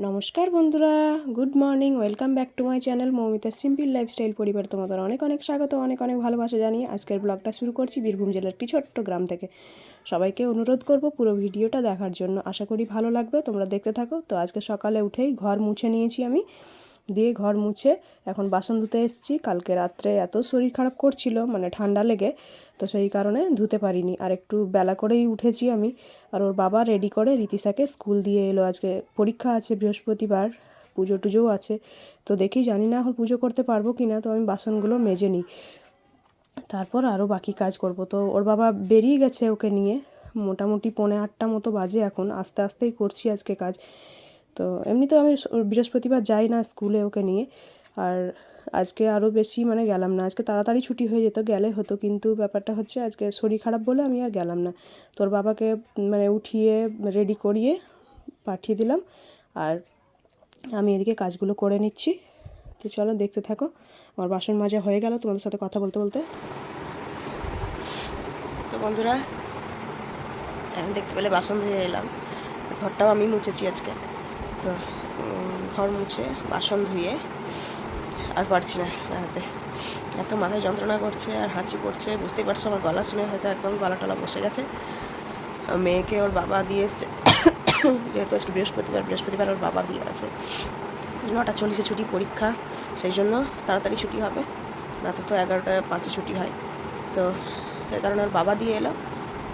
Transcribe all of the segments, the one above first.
নমস্কার বন্ধুরা, good morning, welcome back to my channel Moumita simple lifestyle পরিবার। তোমাদের অনেক অনেক স্বাগত, অনেক অনেক ভালোবাসা জানিয়ে আজকের ব্লগটা শুরু করছি বীরভূম জেলার একটি ছোট্ট গ্রাম থেকে। সবাইকে অনুরোধ করব পুরো ভিডিওটা দেখার জন্য, আশা করি ভালো লাগবে, তোমরা দেখতে থাকো। তো আজকে সকালে উঠেই ঘর মুছে নিয়েছি আমি, দিয়ে ঘর মুছে এখন বাসন ধুতে এসেছি। কালকে রাত্রে এত শরীর খারাপ করছিল, মানে ঠান্ডা লেগে, তো সেই কারণে ধুতে পারিনি। আর একটু বেলা করেই উঠেছি আমি। আর ওর বাবা রেডি করে রীতিশাকে স্কুল দিয়ে এলো। আজকে পরীক্ষা আছে, বৃহস্পতিবার, পুজো টুজোও আছে। তো দেখি, জানি না এখন পুজো করতে পারবো কি না। তো আমি বাসনগুলো মেজে নিই, তারপর আরও বাকি কাজ করব। তো ওর বাবা বেরিয়ে গেছে ওকে নিয়ে, মোটামুটি 7:45 মতো বাজে এখন। আস্তে আস্তেই করছি আজকে কাজ। তো এমনি তো আমি বৃহস্পতিবার যাই না স্কুলে ওকে নিয়ে। আর আজকে আরও বেশি মানে গেলাম না। আজকে তাড়াতাড়ি ছুটি হয়ে যেত, গেলে হতো, কিন্তু ব্যাপারটা হচ্ছে আজকে শরীর খারাপ বলে আমি আর গেলাম না। তোর বাবাকে মানে উঠিয়ে রেডি করিয়ে পাঠিয়ে দিলাম, আর আমি এদিকে কাজগুলো করে নিচ্ছি। তো চলো দেখতে থাকো। আমার বাসন মাজা হয়ে গেল তোমাদের সাথে কথা বলতে বলতে। তো বন্ধুরা, আমি দেখতে পেলে বাসন ধুয়ে এলাম। ঘরটাও আমি মুছেছি আজকে। তো ঘর মুছে বাসন ধুয়ে আর পারছি না দাঁড়াতে, এত মাথায় যন্ত্রণা করছে আর হাঁচি পড়ছে। বুঝতেই পারছো, আমার গলা শুনে হয়তো একদম গলা টলা বসে গেছে। মেয়েকে ওর বাবা দিয়ে এসছে, যেহেতু আজকে বৃহস্পতিবার ওর বাবা দিয়ে আসে। 9:40 ছুটি, পরীক্ষা, সেই জন্য তাড়াতাড়ি ছুটি হবে, না তো 11:05 ছুটি হয়। তো সেই কারণে ওর বাবা দিয়ে এলো,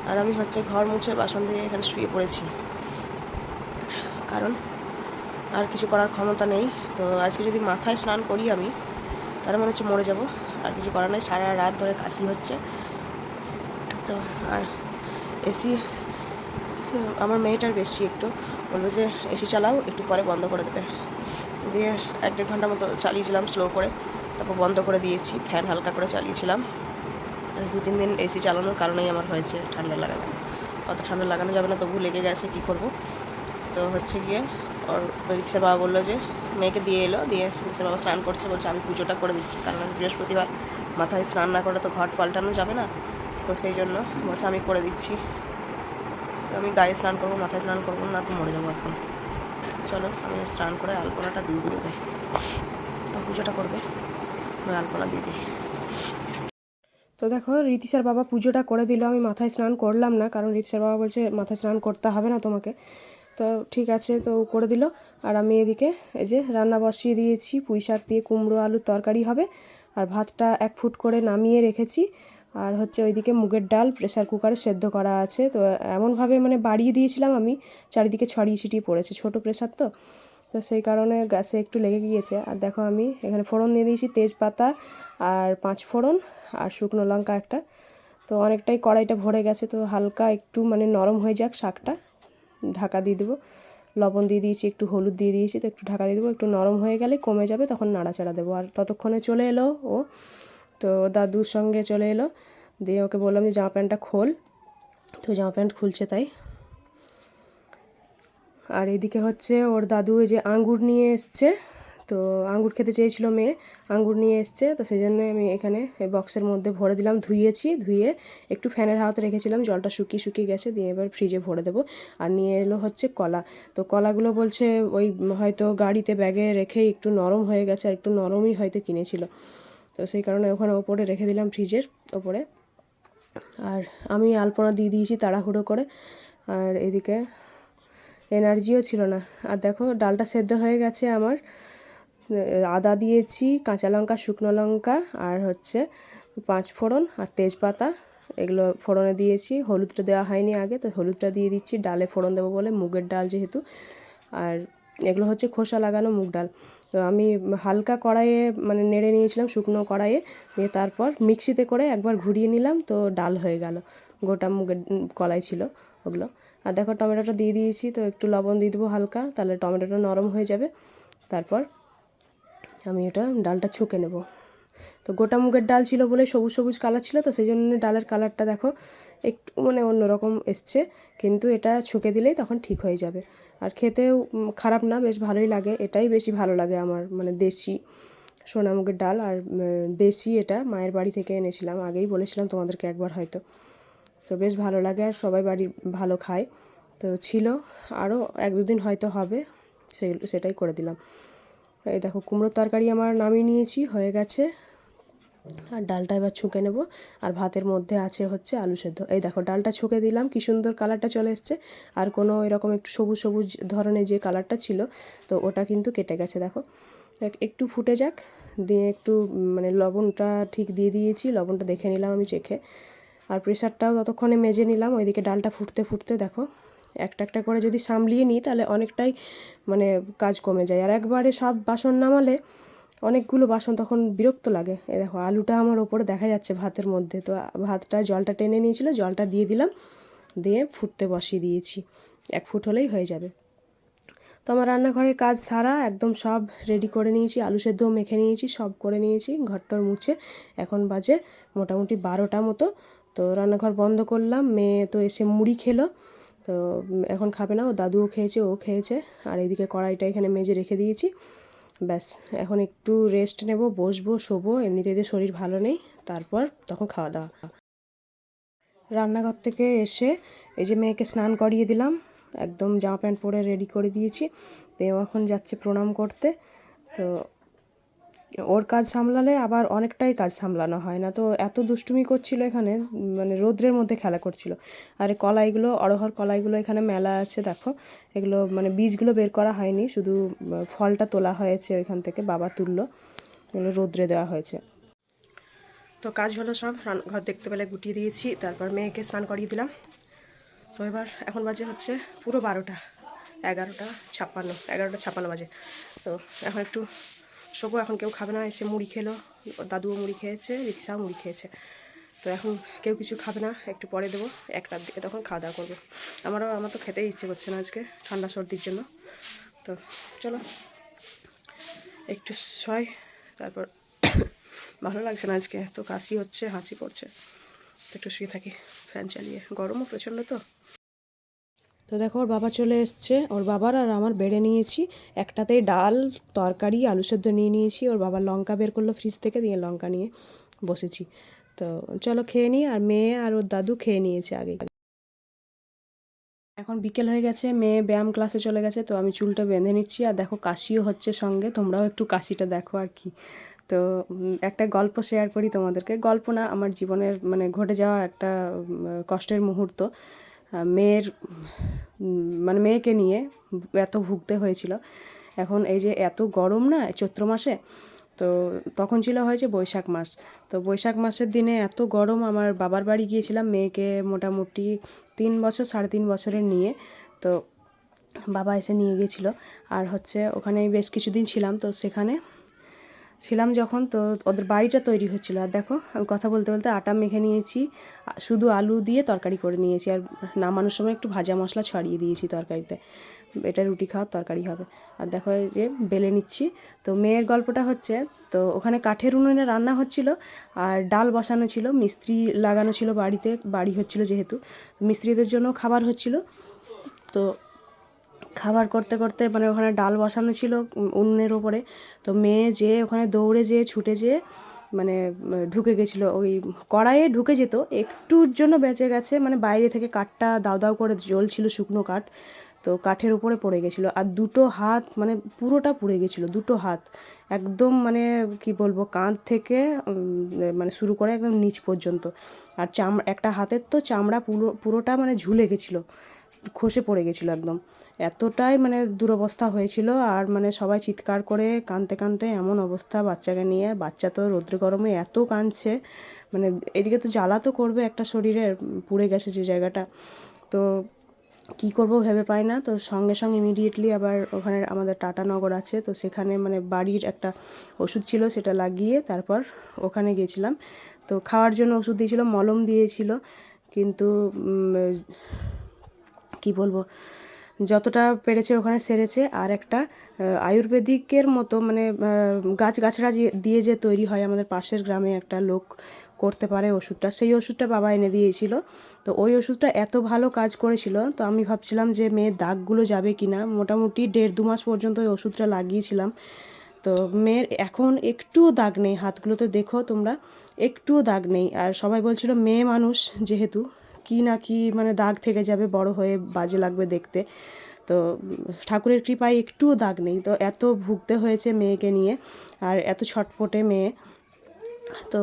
আর আমি হচ্ছে ঘর মুছে বাসন দিয়ে এখানে শুয়ে পড়েছি, কারণ আর কিছু করার ক্ষমতা নেই। তো আজকে যদি মাথায় স্নান করি আমি, তাহলে মনে হচ্ছে মরে যাব। আর কিছু করার নেই, সারা রাত ধরে কাশি হচ্ছে। তো আর এসি, আমার মেয়েটার বেশি একটু বলবো যে এসি চালাও, একটু পরে বন্ধ করে দেবে। দিয়ে 1-1.5 ঘন্টা মতো চালিয়েছিলাম স্লো করে, তারপর বন্ধ করে দিয়েছি। ফ্যান হালকা করে চালিয়েছিলাম। 2-3 দিন এসি চালানোর কারণেই আমার হয়েছে ঠান্ডা লাগানো। অত ঠান্ডা লাগানো যাবে না, তবু লেগে গেছে, কী করব। তো হচ্ছে গিয়ে ওর রিক্সার বাবা বললো যে মেয়েকে দিয়ে এলো, দিয়ে রিক্সার বাবা স্নান করছে, বলছে আমি পুজোটা করে দিচ্ছি, কারণ বৃহস্পতিবার মাথায় স্নান না করলে তো ঘট পাল্টানো যাবে না। তো সেই জন্য বলছে আমি করে দিচ্ছি। আমি গায়ে স্নান করবো, মাথায় স্নান করবো না, তো মরে যাবো এখন। চলো আমি স্নান করে আলপনাটা দিয়ে দেবে, পুজোটা করবে, আমি আলপনা দিয়ে দিই। তো দেখো, রীতিশার বাবা পুজোটা করে দিল, আমি মাথায় স্নান করলাম না, কারণ রীতিশার বাবা বলছে মাথায় স্নান করতে হবে না তোমাকে। তো ঠিক আছে, তো করে দিল। আর আমি এদিকে এই যে রান্না বসিয়ে দিয়েছি, পুঁই শাক দিয়ে কুমড়ো আলুর তরকারি হবে। আর ভাতটা 1 ফুট করে নামিয়ে রেখেছি। আর হচ্ছে ওইদিকে মুগের ডাল প্রেসার কুকারে সেদ্ধ করা আছে। তো এমনভাবে মানে বাড়িয়ে দিয়েছিলাম আমি, চারিদিকে ছড়িয়ে ছিটিয়ে পড়েছে, ছোটো প্রেসার তো, তো সেই কারণে গ্যাসে একটু লেগে গিয়েছে। আর দেখো আমি এখানে ফোড়ন দিয়ে দিয়েছি, তেজপাতা আর 5 ফোড়ন আর শুকনো লঙ্কা একটা। তো অনেকটাই কড়াইটা ভরে গেছে, তো হালকা একটু মানে নরম হয়ে যাক শাকটা, ঢাকা দিয়ে দেবো। লবণ দিয়ে দিয়েছি, একটু হলুদ দিয়ে দিয়েছি, তো একটু ঢাকা দিয়ে দেবো। একটু নরম হয়ে গেলে কমে যাবে, তখন নাড়াচাড়া দেবো। আর ততক্ষণে চলে এলো ও, তো দাদুর সঙ্গে চলে এলো। দিয়ে ওকে বললাম যে জামা প্যান্টটা খোল, তো জামা প্যান্ট খুলছে তাই। আর এদিকে হচ্ছে ওর দাদু এই যে আঙ্গুর নিয়ে এসছে, তো আঙ্গুর খেতে চেয়েছিল মেয়ে, আঙ্গুর নিয়ে এসছে। তো সেই জন্য আমি এখানে এই বক্সের মধ্যে ভরে দিলাম, ধুয়ে একটু ফ্যানের হাওয়াতে রেখেছিলাম, জলটা শুকিয়ে গেছে, দিয়ে এবার ফ্রিজে ভরে দেবো। আর নিয়ে এলো হচ্ছে কলা। তো কলাগুলো বলছে ওই হয়তো গাড়িতে ব্যাগে রেখে একটু নরম হয়ে গেছে, আর একটু নরমই হয়তো কিনেছিল, তো সেই কারণে ওখানে ওপরে রেখে দিলাম, ফ্রিজের ওপরে। আর আমি আলপনা দিয়ে দিয়েছি তাড়াহুড়ো করে। আর এদিকে এনার্জিও ছিল না। আর দেখো ডালটা সেদ্ধ হয়ে গেছে আমার। আদা দিয়েছি, কাঁচা লঙ্কা, শুকনো লঙ্কা, আর হচ্ছে 5 ফোড়ন আর তেজপাতা, এগুলো ফোড়নে দিয়েছি। হলুদটা দেওয়া হয়নি আগে, তো হলুদটা দিয়ে দিচ্ছি, ডালে ফোড়ন দেবো বলে, মুগের ডাল যেহেতু। আর এগুলো হচ্ছে খোসা লাগানো মুগ ডাল। তো আমি হালকা কড়াইয়ে মানে নেড়ে নিয়েছিলাম, শুকনো কড়াইয়ে, দিয়ে তারপর মিক্সিতে করে একবার ঘুরিয়ে নিলাম, তো ডাল হয়ে গেল। গোটা মুগের কলাই ছিল ওগুলো। আর দেখো টমেটোটা দিয়ে দিয়েছি, তো একটু লবণ দিয়ে দেবো হালকা, তাহলে টমেটোটা নরম হয়ে যাবে। তারপর আমি এটা ডালটা ছুঁকে নেব। তো গোটা মুগের ডাল ছিল বলে সবুজ সবুজ কালার ছিল, তো সেই জন্য ডালের কালারটা দেখো একটু মানে অন্যরকম এসছে, কিন্তু এটা ছুঁকে দিলেই তখন ঠিক হয়ে যাবে। আর খেতেও খারাপ না, বেশ ভালোই লাগে। এটাই বেশি ভালো লাগে আমার, মানে দেশি সোনা মুগের ডাল। আর দেশি, এটা মায়ের বাড়ি থেকে এনেছিলাম, আগেই বলেছিলাম তোমাদেরকে একবার হয়তো। তো বেশ ভালো লাগে, আর সবাই বাড়ি ভালো খায়। তো ছিল, আরও 1-2 দিন হয়তো হবে, সেটাই করে দিলাম। এই দেখো কুমড়োর তরকারি আমার নামিয়ে নিয়েছি, হয়ে গেছে। আর ডালটা এবার ছুঁকে নেব। আর ভাতের মধ্যে আছে হচ্ছে আলু সেদ্ধ। এই দেখো ডালটা ছুঁকে দিলাম, কি সুন্দর কালারটা চলে এসছে। আর কোনো এরকম একটু সবুজ সবুজ ধরনের যে কালারটা ছিল, তো ওটা কিন্তু কেটে গেছে। দেখো একটু ফুটে যাক, দিয়ে একটু মানে লবণটা ঠিক দিয়ে দিয়েছি, লবণটা দেখে নিলাম আমি চেখে। আর প্রেশারটাও ততক্ষণে মেজে নিলাম। ওইদিকে ডালটা ফুটতে ফুটতে দেখো একটা একটা করে যদি সামলিয়ে নিই তাহলে অনেকটাই মানে কাজ কমে যায়। আর একবারে সব বাসন নামালে অনেকগুলো বাসন তখন বিরক্ত লাগে। এই দেখো আলুটা আমার ওপরে দেখা যাচ্ছে ভাতের মধ্যে, তো ভাতটা জলটা টেনে নিয়েছিল, জলটা দিয়ে দিলাম, দিয়ে ফুটতে বসিয়ে দিয়েছি। 1 ফুট হলেই হয়ে যাবে। তো আমার রান্নাঘরের কাজ সারা একদম সব রেডি করে নিয়েছি, আলু সেদ্ধও মেখে নিয়েছি, সব করে নিয়েছি, ঘরটর মুছে। এখন বাজে মোটামুটি 12টা মতো। তো রান্নাঘর বন্ধ করলাম। মেয়ে তো এসে মুড়ি খেলো, তো এখন খাবে না, ও দাদুও খেয়েছে, ও খেয়েছে। আর এইদিকে কড়াইটা এখানে মেজে রেখে দিয়েছি। ব্যাস এখন একটু রেস্ট নেব, বসবো, শোবো। এমনিতে এদের শরীর ভালো নেই, তারপর তখন খাওয়া দাওয়া। রান্নাঘর থেকে এসে এই যে মেয়েকে স্নান করিয়ে দিলাম, একদম জামা প্যান্ট পরে রেডি করে দিয়েছি। তো ও এখন যাচ্ছে প্রণাম করতে। তো ওর কাজ সামলালে আবার অনেকটাই কাজ সামলানো হয় না। তো এত দুষ্টুমি করছিল এখানে, মানে রৌদ্রের মধ্যে খেলা করছিল। আর এই কলাইগুলো, অড়হর কলাইগুলো এখানে মেলা আছে, দেখো এগুলো মানে বীজগুলো বের করা হয়নি, শুধু ফলটা তোলা হয়েছে ওইখান থেকে, বাবা তুললো, এগুলো রৌদ্রে দেওয়া হয়েছে। তো কাজ হলো সব, ঘর দেখতে পেলে গুটিয়ে দিয়েছি, তারপর মেয়েকে স্নান করিয়ে দিলাম। তো এবার এখন বাজে হচ্ছে পুরো 12টা, 11:56 বাজে। তো এখন একটু শোবো। এখন কেউ খাবে না, এসে মুড়ি খেলো, দাদুও মুড়ি খেয়েছে, রিক্সাও মুড়ি খেয়েছে। তো এখন কেউ কিছু খাবে না, একটু পরে দেবো, 1টার দিকে তখন খাওয়া দাওয়া করবো। আমার তো খেতেই ইচ্ছে করছে না আজকে, ঠান্ডা সর্দির জন্য। তো চলো একটু শোয়, তারপর ভালো লাগছে না আজকে, এত কাশি হচ্ছে, হাঁচি পড়ছে। একটু শুয়ে থাকি ফ্যান চালিয়ে, গরমও প্রচণ্ড। তো দেখো ওর বাবা চলে এসছে, ওর বাবার আর আমার বেড়ে নিয়েছি। একটাতেই ডাল, তরকারি, আলু সেদ্ধ নিয়ে নিয়েছি। ওর বাবা লঙ্কা বের করলো ফ্রিজ থেকে, দিয়ে লঙ্কা নিয়ে বসেছি। তো চলো খেয়ে নিই। আর মেয়ে আর ওর দাদু খেয়ে নিয়েছে আগে। এখন বিকেল হয়ে গেছে, মেয়ে ব্যায়াম ক্লাসে চলে গেছে, তো আমি চুলটা বেঁধে নিচ্ছি। আর দেখো কাশিও হচ্ছে সঙ্গে, তোমরাও একটু কাশিটা দেখো আর কি। তো একটা গল্প শেয়ার করি তোমাদেরকে, গল্প না, আমার জীবনের মানে ঘটে যাওয়া একটা কষ্টের মুহূর্ত। মেয়ের মানে মেয়েকে নিয়ে এত ভুগতে হয়েছিল। এখন এই যে এত গরম না চৈত্র মাসে, তো তখন ছিল হয়েছে বৈশাখ মাস। তো বৈশাখ মাসের দিনে এত গরম, আমার বাবার বাড়ি গিয়েছিলাম মেয়েকে মোটামুটি 3 বছর 3.5 বছরের নিয়ে। তো বাবা এসে নিয়ে গিয়েছিল। আর হচ্ছে ওখানে বেশ কিছুদিন ছিলাম। তো সেখানে ছিলাম যখন, তো ওদের বাড়িটা তৈরি হচ্ছিলো। আর দেখো আমি কথা বলতে বলতে আটা মেখে নিয়েছি, শুধু আলু দিয়ে তরকারি করে নিয়েছি। আর নামানোর সময় একটু ভাজা মশলা ছড়িয়ে দিয়েছি তরকারিতে, এটা রুটি খাওয়ার তরকারি হবে। আর দেখো এই যে বেলে নিচ্ছি। তো মেয়ের গল্পটা হচ্ছে, তো ওখানে কাঠের উনুনে রান্না হচ্ছিল, আর ডাল বসানো ছিল, মিস্ত্রি লাগানো ছিল বাড়িতে, বাড়ি হচ্ছিল যেহেতু, মিস্ত্রিদের জন্য খাবার হচ্ছিল। তো খাবার করতে করতে মানে ওখানে ডাল বসানো ছিল উনুনের ওপরে। তো মেয়ে যেয়ে ওখানে দৌড়ে যেয়ে ছুটে যেয়ে মানে ঢুকে গেছিলো, ওই কড়াইয়ে ঢুকে যেত, একটুর জন্য বেঁচে গেছে। মানে বাইরে থেকে কাঠটা দাউ দাউ করে জ্বলছিল, শুকনো কাঠ, তো কাঠের উপরে পড়ে গেছিলো। আর দুটো হাত মানে পুরোটা পুড়ে গেছিলো, দুটো হাত একদম মানে কি বলবো, কাঁধ থেকে মানে শুরু করে একদম নিচ পর্যন্ত। আর একটা হাতের তো চামড়া পুরোটা মানে ঝুলে গেছিলো, খসে পড়ে গেছিলো একদম। এতটাই মানে দুরবস্থা হয়েছিল। আর মানে সবাই চিৎকার করে কাঁদতে কাঁদতে এমন অবস্থা বাচ্চাকে নিয়ে, বাচ্চা তো রৌদ্র গরমে এত কাঁদছে, মানে এদিকে তো জ্বালা তো করবে একটা শরীরে, পুড়ে গেছে যে জায়গাটা। তো কী করবো ভেবে পাই না। তো সঙ্গে সঙ্গে ইমিডিয়েটলি আবার ওখানে আমাদের টাটানগর আছে, তো সেখানে মানে বাড়ির একটা ওষুধ ছিল, সেটা লাগিয়ে তারপর ওখানে গিয়েছিলাম। তো খাওয়ার জন্য ওষুধ দিয়েছিল, মলম দিয়েছিল, কিন্তু কি বলবো, যতটা পেরেছে ওখানে সেরেছে। আর একটা আয়ুর্বেদিকের মতো মানে গাছগাছড়া দিয়ে যে তৈরি হয়, আমাদের পাশের গ্রামে একটা লোক করতে পারে ওষুধটা, সেই ওষুধটা বাবা এনে দিয়েছিল। তো ওই ওষুধটা এত ভালো কাজ করেছিল, তো আমি ভাবছিলাম যে মেয়ের দাগগুলো যাবে কি না। মোটামুটি 1.5-2 মাস পর্যন্ত ওই ওষুধটা লাগিয়েছিলাম। তো মেয়ের এখন একটুও দাগ নেই, হাতগুলোতে দেখো তোমরা, একটুও দাগ নেই। আর সবাই বলছিল মেয়ে মানুষ যেহেতু কি না কি মানে দাগ থেকে যাবে, বড় হয়ে বাজে লাগবে দেখতে। তো ঠাকুরের কৃপায় একটুও দাগ নেই। তো এত ভুগতে হয়েছে মেয়েকে নিয়ে, আর এত ছটপটে মেয়ে। তো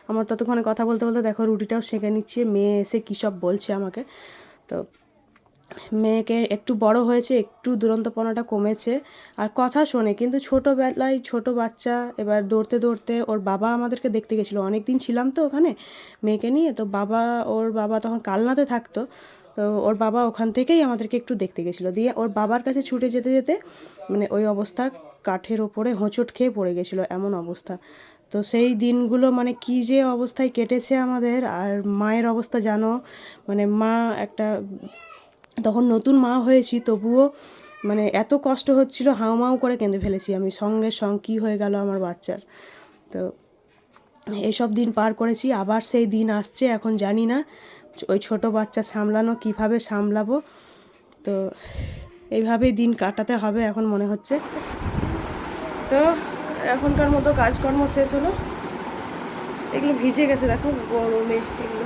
আমার ততক্ষণে কথা বলতে বলতে দেখো রুটিটাও সেঁকে নিচ্ছি, মেয়ে এসে কী সব বলছে আমাকে। তো মেয়েকে একটু বড় হয়েছে, একটু দুরন্তপনাটা কমেছে, আর কথা শোনে, কিন্তু ছোটোবেলায় ছোট বাচ্চা, এবার দৌড়তে দৌড়তে ওর বাবা আমাদেরকে দেখতে গেছিলো, অনেক দিন ছিলাম তো ওখানে মেয়েকে নিয়ে। তো ওর বাবা তখন কালনাতে থাকতো, তো ওর বাবা ওখান থেকেই আমাদেরকে একটু দেখতে গেছিলো, দিয়ে ওর বাবার কাছে ছুটে যেতে যেতে মানে ওই অবস্থা, কাঠের ওপরে হোঁচট খেয়ে পড়ে গেছিলো, এমন অবস্থা। তো সেই দিনগুলো মানে কী যে অবস্থায় কেটেছে আমাদের। আর মায়ের অবস্থা জানো, মানে মা একটা, তখন নতুন মা হয়েছি, তবুও মানে এত কষ্ট হচ্ছিল, হাউমাউ করে কেঁদে ফেলেছি আমি, সঙ্গে কী হয়ে গেল আমার বাচ্চার। তো এইসব দিন পার করেছি, আবার সেই দিন আসছে, এখন জানি না ওই ছোট বাচ্চা সামলানো, কিভাবে সামলাবো। তো এইভাবেই দিন কাটাতে হবে এখন মনে হচ্ছে। তো এখনকার মতো কাজকর্ম শেষ হলো, এগুলো ভিজে গেছে দেখো গরমে, এগুলো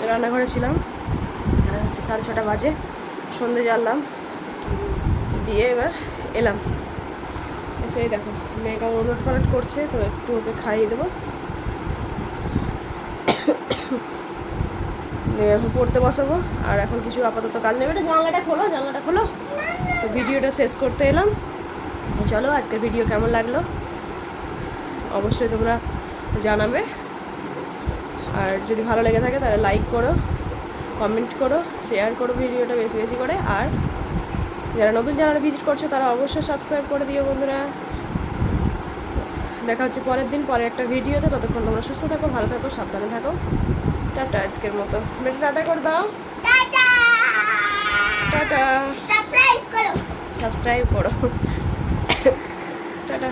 রান্নাঘরে ছিলাম, আর হচ্ছে 6:30 বাজে, সন্ধে জ্বাললাম, দিয়ে এবার এলাম, এসেই দেখো মেয়েটা ওলট পালট করছে, তো একটু ওকে খাইয়ে দেবো, এখন পড়তে বসাবো। আর এখন কিছু আপাতত কাজ নেবে, জানলাটা খোলো। তো ভিডিওটা শেষ করতে এলাম। চলো, আজকের ভিডিও কেমন লাগলো অবশ্যই তোমরা জানাবে, আর যদি ভালো লেগে থাকে তাহলে লাইক করো, কমেন্ট করো, শেয়ার করো ভিডিওটা বেশি বেশি করে। আর যারা নতুন চ্যানেলে ভিজিট করছো তারা অবশ্যই সাবস্ক্রাইব করে দিও বন্ধুরা। দেখা হচ্ছে পরের দিন, পরে একটা ভিডিওতে। ততক্ষণ তোমরা সুস্থ থাকো, ভালো থাকো, সাবধানে থাকো। টাটা আজকের মতো। বেটা টাটা করে দাও। টাটা। সাবস্ক্রাইব করো। টাটা।